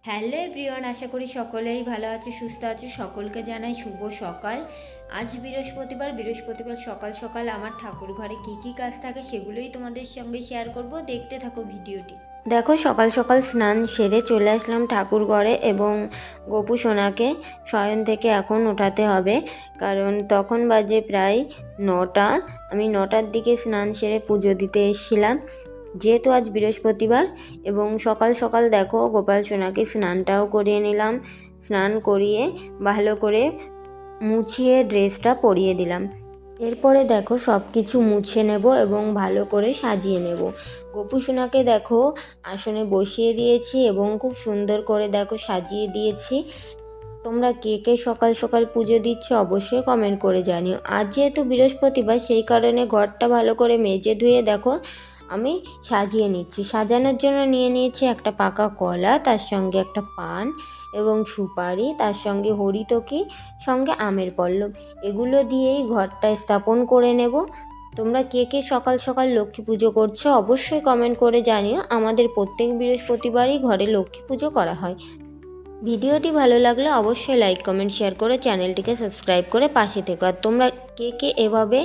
Hello everyone, আশা করি সকলেই ভালো আছো, সুস্থ আছো। সকলকে জানাই শুভ সকাল। আজ বৃহস্পতিবার সকাল সকাল আমার ঠাকুর ঘরে কী কাজ থাকে সেগুলোই তোমাদের সঙ্গে শেয়ার করব। দেখতে থাকো ভিডিওটি। দেখো, সকাল সকাল স্নান সেরে চলে আসলাম ঠাকুর ঘরে এবং গোপু সোনাকে শয়ন থেকে এখন ওঠাতে হবে, কারণ তখন বাজে প্রায় 9টা। আমি 9টার দিকে স্নান সেরে পুজো দিতে এসেছিলাম, যেহেতু আজ বৃহস্পতিবার। এবং সকাল সকাল দেখো গোপাল সোনাকে স্নানটাও করিয়ে নিলাম। স্নান করিয়ে ভালো করে মুছিয়ে ড্রেসটা পরিয়ে দিলাম। এরপরে দেখো সব কিছু মুছে নেব এবং ভালো করে সাজিয়ে নেব। গোপু সোনাকে দেখো আসনে বসিয়ে দিয়েছি এবং খুব সুন্দর করে দেখো সাজিয়ে দিয়েছি। তোমরা কে কে সকাল সকাল পুজো দিচ্ছ অবশ্যই কমেন্ট করে জানিও। আজ যেহেতু বৃহস্পতিবার সেই কারণে ঘরটা ভালো করে মেজে ধুয়ে দেখো আমি সাজিয়ে নিচ্ছি। সাজানোর জন্য নিয়ে নিয়েছি একটা পাকা কলা, তার সঙ্গে একটা পান এবং সুপারি, তার সঙ্গে হরিতকি, সঙ্গে আমের পল্লব। এগুলো দিয়েই ঘরটা স্থাপন করে নেব। তোমরা কে কে সকাল সকাল লক্ষ্মী পুজো করছো অবশ্যই কমেন্ট করে জানিও। আমাদের প্রত্যেক বৃহস্পতিবারই ঘরে লক্ষ্মী পুজো করা হয়। ভিডিওটি ভালো লাগলে অবশ্যই লাইক কমেন্ট শেয়ার করে চ্যানেলটিকে সাবস্ক্রাইব করে পাশে থেকো। আর তোমরা কে কে এভাবে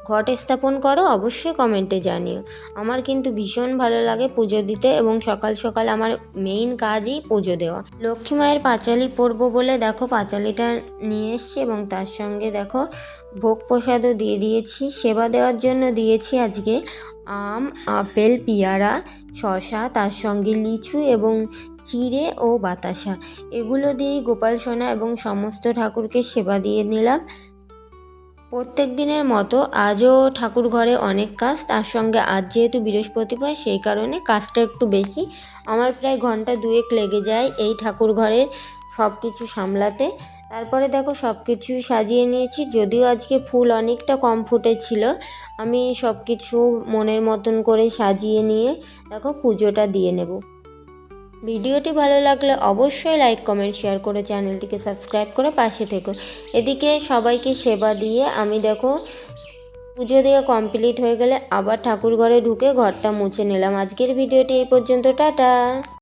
ঘট স্থাপন করো অবশ্যই কমেন্টে জানিও। আমার কিন্তু ভীষণ ভালো লাগে পুজো দিতে এবং সকাল সকাল আমার মেইন কাজই পুজো দেওয়া। লক্ষ্মী মায়ের পাঁচালি পরবো বলে দেখো পাঁচালিটা নিয়ে এসছি এবং তার সঙ্গে দেখো ভোগ প্রসাদও দিয়ে দিয়েছি। সেবা দেওয়ার জন্য দিয়েছি আজকে আম, আপেল, পেয়ারা, শশা, তার সঙ্গে লিচু এবং চিড়ে ও বাতাসা। এগুলো দিয়েই গোপাল সোনা এবং সমস্ত ঠাকুরকে সেবা দিয়ে নিলাম। প্রত্যেক দিনের মতো আজও ঠাকুর ঘরে অনেক কাজ, তার সঙ্গে আজ যেহেতু বৃহস্পতিবার সেই কারণে কাজটা একটু বেশি। আমার প্রায় ঘন্টা 2 লেগে যায় এই ঠাকুর ঘরের সব কিছু সামলাতে। তারপরে দেখো সব কিছু সাজিয়ে নিয়েছি, যদিও আজকে ফুল অনেকটা কম ফুটেছিল। আমি সব কিছু মনের মতন করে সাজিয়ে নিয়ে দেখো পুজোটা দিয়ে নেব। ভিডিওটি ভালো লাগলে অবশ্যই লাইক কমেন্ট শেয়ার করে চ্যানেলটিকে সাবস্ক্রাইব করে পাশে থেকো। এদিকে সবাইকে সেবা দিয়ে আমি দেখো পুজো দিয়ে কমপ্লিট হয়ে গেলে আবার ঠাকুর ঘরে ঢুকে ঘরটা মুছে নিলাম। আজকের ভিডিওটি এই পর্যন্ত, টাটা।